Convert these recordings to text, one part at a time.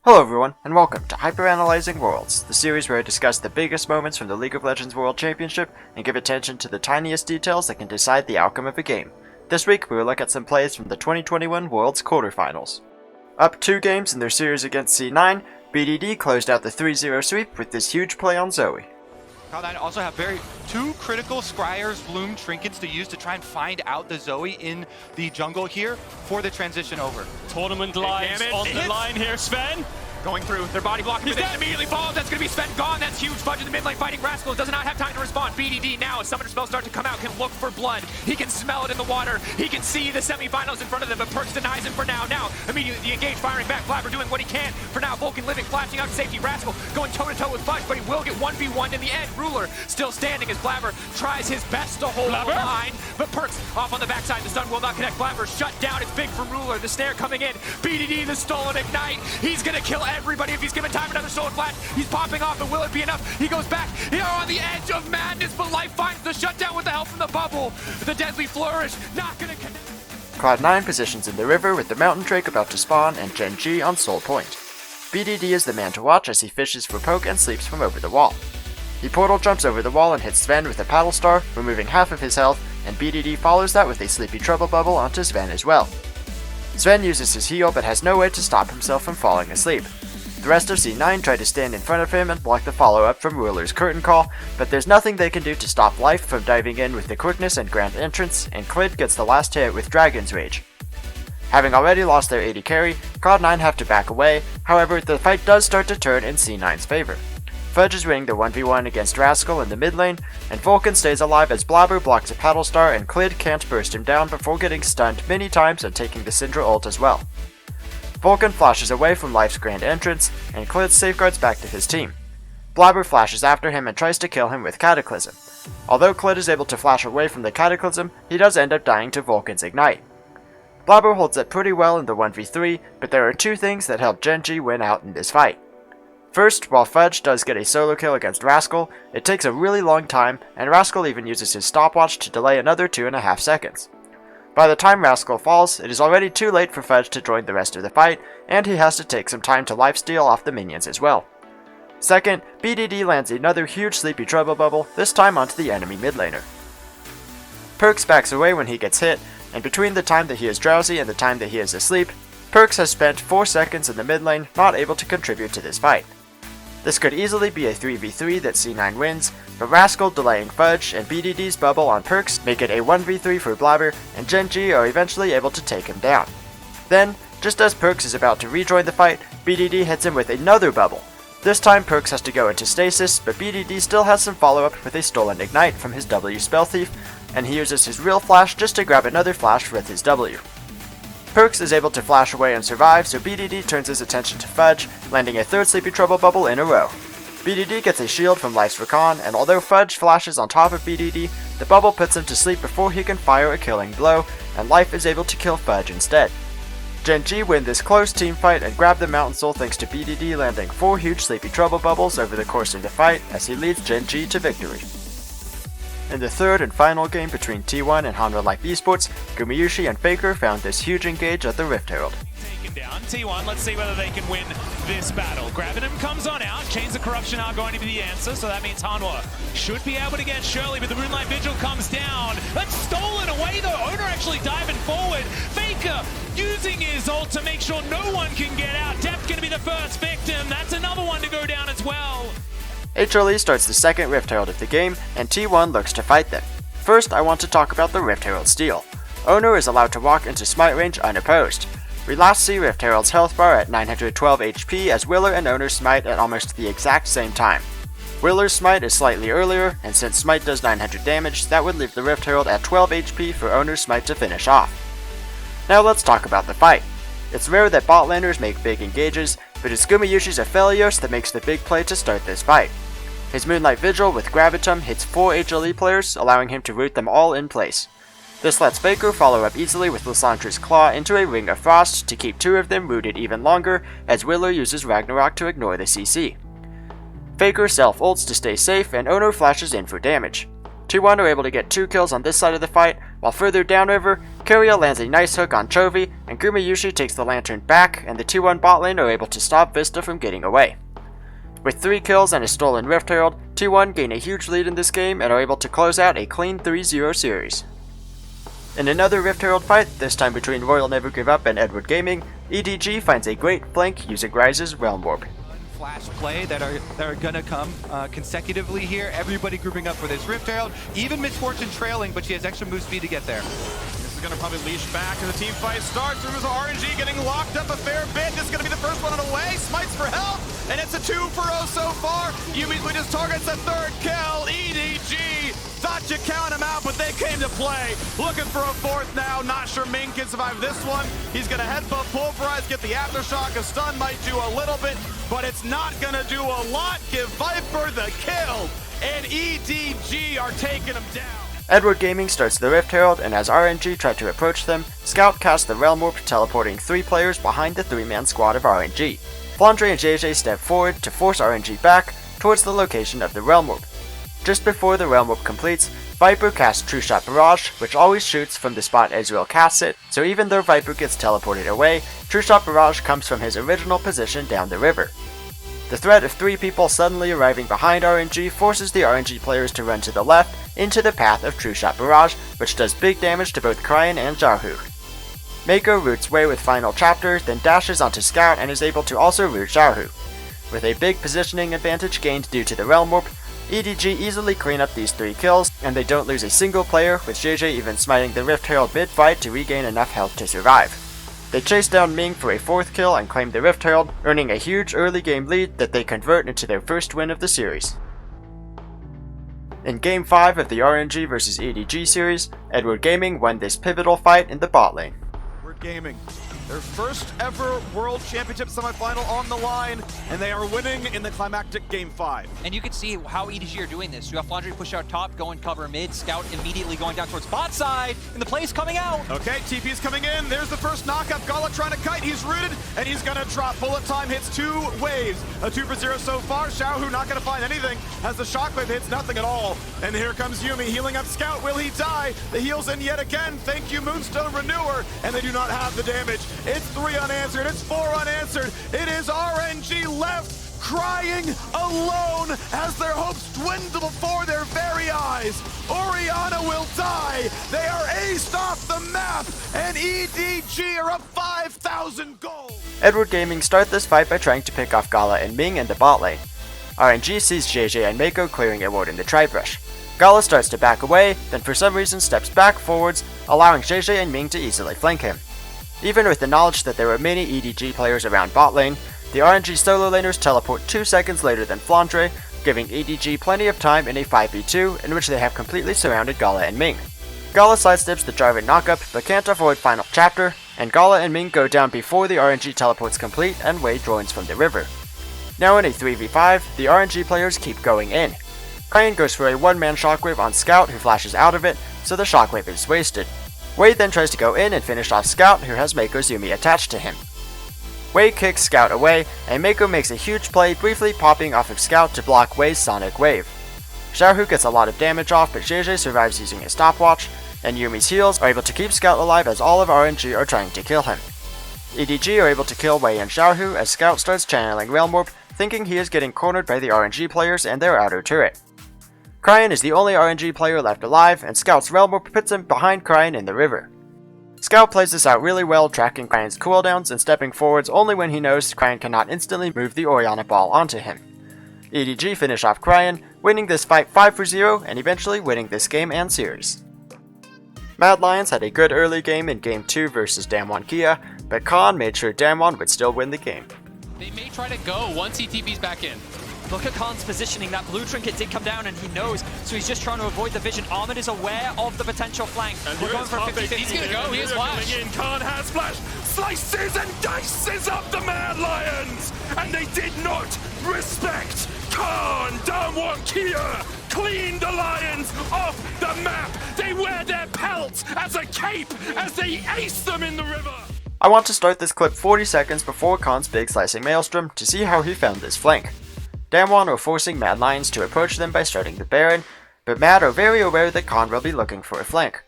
Hello everyone, and welcome to Hyperanalyzing Worlds, the series where I discuss the biggest moments from the League of Legends World Championship and give attention to the tiniest details that can decide the outcome of a game. This week we will look at some plays from the 2021 Worlds Quarterfinals. Up 2 games in their series against C9, BDD closed out the 3-0 sweep with this huge play on Zoe. Cloud9 also have two critical Scryer's Bloom trinkets to use to try and find out the Zoe in the jungle here for the transition over. Tournament lives on the line here, Sven. Going through, their body blocking, but then immediately falls. That's going to be Sven gone. That's huge. Fudge in the mid lane fighting Rascal. Does not have time to respond. BDD now, as Summoner spells start to come out, can look for blood. He can smell it in the water. He can see the semifinals in front of them, but Perks denies him for now. Now, immediately the engage, firing back. Blabber doing what he can. For now, Vulcan living, flashing out safety. Rascal going toe-to-toe with Fudge, but he will get 1v1 in the end. Ruler still standing as Blabber tries his best to hold the line, but Perks off on the backside. The stun will not connect. Blabber shut down. It's big for Ruler. The snare coming in. BDD, the stolen ignite. He's going to kill everybody if he's given time. Another stolen flash. He's popping off, but will it be enough? He goes back. Here on the edge of madness, but Life finds the shutdown with the help from the bubble. The deadly flourish, not gonna connect. Cloud9 positions in the river with the mountain drake about to spawn and Gen.G on soul point. BDD is the man to watch as he fishes for poke and sleeps from over the wall. He portal jumps over the wall and hits Sven with a paddle star, removing half of his health, and BDD follows that with a sleepy trouble bubble onto Sven as well. Sven uses his heal but has no way to stop himself from falling asleep. The rest of C9 try to stand in front of him and block the follow-up from Ruler's curtain call, but there's nothing they can do to stop Life from diving in with the quickness and grand entrance, and Clid gets the last hit with Dragon's Rage. Having already lost their AD carry, Cloud9 have to back away, however the fight does start to turn in C9's favor. Fudge is winning the 1v1 against Rascal in the mid lane, and Vulcan stays alive as Blabber blocks a paddle star and Clid can't burst him down before getting stunned many times and taking the Syndra ult as well. Vulcan flashes away from Life's grand entrance, and Clid safeguards back to his team. Blabber flashes after him and tries to kill him with Cataclysm. Although Clid is able to flash away from the Cataclysm, he does end up dying to Vulcan's Ignite. Blabber holds it pretty well in the 1v3, but there are 2 things that help Gen.G win out in this fight. First, while Fudge does get a solo kill against Rascal, it takes a really long time, and Rascal even uses his stopwatch to delay another 2.5 seconds. By the time Rascal falls, it is already too late for Fudge to join the rest of the fight, and he has to take some time to lifesteal off the minions as well. Second, BDD lands another huge sleepy trouble bubble, this time onto the enemy mid laner. Perks backs away when he gets hit, and between the time that he is drowsy and the time that he is asleep, Perks has spent 4 seconds in the mid lane not able to contribute to this fight. This could easily be a 3v3 that C9 wins, but Rascal delaying Fudge and BDD's bubble on Perks make it a 1v3 for Blabber, and Gen.G are eventually able to take him down. Then, just as Perks is about to rejoin the fight, BDD hits him with another bubble. This time Perks has to go into stasis, but BDD still has some follow-up with a stolen Ignite from his W Spell Thief, and he uses his real flash just to grab another flash with his W. Perks is able to flash away and survive, so BDD turns his attention to Fudge, landing a 3rd Sleepy Trouble bubble in a row. BDD gets a shield from Life's Recon, and although Fudge flashes on top of BDD, the bubble puts him to sleep before he can fire a killing blow, and Life is able to kill Fudge instead. Gen.G win this close team fight and grab the Mountain Soul thanks to BDD landing 4 huge Sleepy Trouble bubbles over the course of the fight as he leads Gen.G to victory. In the 3rd and final game between T1 and Hanwha Life Esports, Gumayusi and Faker found this huge engage at the Rift Herald. Taken down. T1, let's see whether they can win this battle. Gravitum comes on out. Chains of Corruption are going to be the answer, so that means Hanwha should be able to get Shirley, but the Moonlight Vigil comes down. That's stolen away though. Owner actually diving forward. Faker using his ult to make sure no one can get out. Depth going to be the first victim. That's another one to go down as well. HLE starts the 2nd Rift Herald of the game, and T1 looks to fight them. First, I want to talk about the Rift Herald steal. Owner is allowed to walk into smite range unopposed. We last see Rift Herald's health bar at 912 HP as Willer and Owner smite at almost the exact same time. Willer's smite is slightly earlier, and since smite does 900 damage, that would leave the Rift Herald at 12 HP for Owner's smite to finish off. Now let's talk about the fight. It's rare that bot laners make big engages, but it's Gumayusi's Aphelios that makes the big play to start this fight. His Moonlight Vigil with Gravitum hits 4 HLE players, allowing him to root them all in place. This lets Faker follow up easily with Lysandre's Claw into a Ring of Frost to keep 2 of them rooted even longer, as Willer uses Ragnarok to ignore the CC. Faker self-ults to stay safe, and Ono flashes in for damage. T1 are able to get 2 kills on this side of the fight, while further downriver, Kiryu lands a nice hook on Chovy, and Gumayushi takes the lantern back, and the 2-1 bot lane are able to stop Vista from getting away. With 3 kills and a stolen Rift Herald, 2-1 gain a huge lead in this game and are able to close out a clean 3-0 series. In another Rift Herald fight, this time between Royal Never Give Up and Edward Gaming, EDG finds a great flank using Ryze's Realm Warp. Flash play that are gonna come consecutively here. Everybody grouping up for this Rift Herald. Even Misfortune trailing, but she has extra move speed to get there. This is gonna probably leash back as the team fight starts. There's RNG getting locked up a fair bit. This is gonna be the first one on the way. Smites for help, and it's a 2 for 0 so far. Yumi's just targets the 3rd kill. EDG thought you count him out, but they came to play. Looking for a 4th now. Not sure Ming can survive this one. He's gonna headbutt, pulverize, get the aftershock. A stun might do a little bit, but it's not gonna do a lot. Give Viper the kill, and EDG are taking him down. Edward Gaming starts the Rift Herald, and as RNG try to approach them, Scout casts the Realm Warp, teleporting 3 players behind the 3-man squad of RNG. Flandre and JJ step forward to force RNG back towards the location of the Realm Warp. Just before the Realm Warp completes, Viper casts True Shot Barrage, which always shoots from the spot Ezreal casts it, so even though Viper gets teleported away, True Shot Barrage comes from his original position down the river. The threat of 3 people suddenly arriving behind RNG forces the RNG players to run to the left into the path of True Shot Barrage, which does big damage to both Cryan and Xiaohu. Mako roots Wei with Final Chapter, then dashes onto Scout and is able to also root Xiaohu. With a big positioning advantage gained due to the Realm Warp, EDG easily clean up these 3 kills, and they don't lose a single player, with JJ even smiting the Rift Herald mid-fight to regain enough health to survive. They chase down Ming for a 4th kill and claim the Rift Herald, earning a huge early game lead that they convert into their first win of the series. In Game 5 of the RNG vs EDG series, Edward Gaming won this pivotal fight in the bot lane. Edward Gaming, their first ever World Championship semifinal on the line, and they are winning in the climactic Game 5. And you can see how EDG are doing this. You have Flandre push out top, go and cover mid, Scout immediately going down towards bot side, and the play's coming out. Okay, TP's coming in. There's the first knockup. Gala trying to kite. He's rooted, and he's gonna drop. Bullet time hits 2 waves. A 2 for 0 so far. Xiaohu not gonna find anything as the shockwave hits nothing at all. And here comes Yumi healing up Scout. Will he die? The heals in yet again. Thank you, Moonstone Renewer. And they do not have the damage. It's 3 unanswered. It's 4 unanswered. It is RNG left, crying alone as their hopes dwindle before their very eyes. Orianna will die. They are aced off the map, and EDG are up 5,000 gold. Edward Gaming start this fight by trying to pick off Gala and Ming in the bot lane. RNG sees JJ and Mako clearing a ward in the tri-brush. Gala starts to back away, then for some reason steps back forwards, allowing JJ and Ming to easily flank him. Even with the knowledge that there were many EDG players around bot lane, the RNG solo laners teleport 2 seconds later than Flandre, giving EDG plenty of time in a 5v2 in which they have completely surrounded Gala and Ming. Gala sidesteps the Jarvan knockup but can't avoid Final Chapter, and Gala and Ming go down before the RNG teleports complete and Wei joins from the river. Now in a 3v5, the RNG players keep going in. Cryan goes for a 1-man shockwave on Scout who flashes out of it, so the shockwave is wasted. Wei then tries to go in and finish off Scout, who has Mako's Yumi attached to him. Wei kicks Scout away, and Mako makes a huge play, briefly popping off of Scout to block Wei's Sonic Wave. Xiaohu gets a lot of damage off, but JJ survives using a stopwatch, and Yumi's heals are able to keep Scout alive as all of RNG are trying to kill him. EDG are able to kill Wei and Xiaohu as Scout starts channeling Realm Warp, thinking he is getting cornered by the RNG players and their outer turret. Cryan is the only RNG player left alive, and Scout's Realm Warp puts him behind Cryan in the river. Scout plays this out really well, tracking Cryan's cooldowns and stepping forwards only when he knows Cryan cannot instantly move the Orianna ball onto him. EDG finish off Cryan, winning this fight 5-0 and eventually winning this game and series. Mad Lions had a good early game in Game 2 versus Damwon Kia, but Khan made sure Damwon would still win the game. They may try to go once he TP's back in. Look at Khan's positioning. That blue trinket did come down and he knows, so he's just trying to avoid the vision. Armin is aware of the potential flank. And we're going for 50-50. He's gonna go, he has flash. Khan has flash, slices and dices up the Mad Lions, and they did not respect Khan. Damwon Kia cleaned the Lions off the map. They wear their pelts as a cape as they ace them in the river. I want to start this clip 40 seconds before Khan's big Slicing Maelstrom to see how he found this flank. Damwon are forcing Mad Lions to approach them by starting the Baron, but Mad are very aware that Khan will be looking for a flank.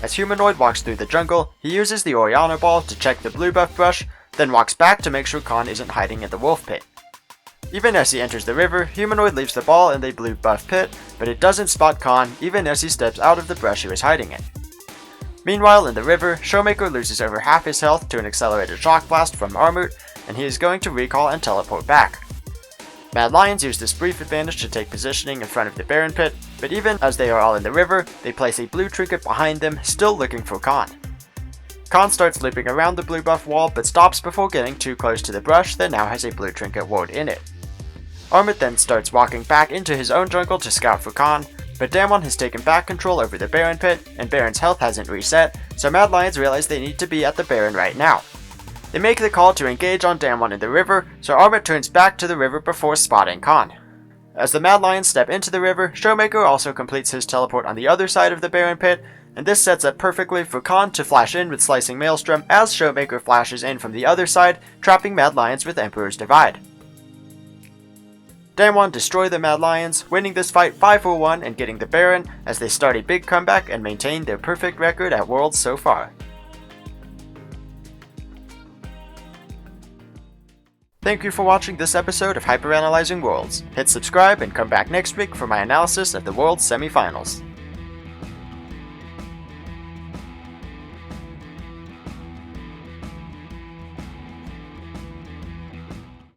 As Humanoid walks through the jungle, he uses the Oriana ball to check the blue buff brush, then walks back to make sure Khan isn't hiding in the wolf pit. Even as he enters the river, Humanoid leaves the ball in the blue buff pit, but it doesn't spot Khan even as he steps out of the brush he was hiding in. Meanwhile, in the river, Showmaker loses over half his health to an accelerated shock blast from Armut, and he is going to recall and teleport back. Mad Lions use this brief advantage to take positioning in front of the Baron pit, but even as they are all in the river, they place a blue trinket behind them, still looking for Khan. Khan starts looping around the blue buff wall, but stops before getting too close to the brush that now has a blue trinket ward in it. Armut then starts walking back into his own jungle to scout for Khan, but Damwon has taken back control over the Baron pit, and Baron's health hasn't reset, so Mad Lions realize they need to be at the Baron right now. They make the call to engage on Damwon in the river, so Armut turns back to the river before spotting Khan. As the Mad Lions step into the river, Showmaker also completes his teleport on the other side of the Baron pit, and this sets up perfectly for Khan to flash in with Slicing Maelstrom as Showmaker flashes in from the other side, trapping Mad Lions with Emperor's Divide. Damwon destroy the Mad Lions, winning this fight 5-1 and getting the Baron as they start a big comeback and maintain their perfect record at Worlds so far. Thank you for watching this episode of Hyperanalyzing Worlds. Hit subscribe and come back next week for my analysis of the Worlds semifinals.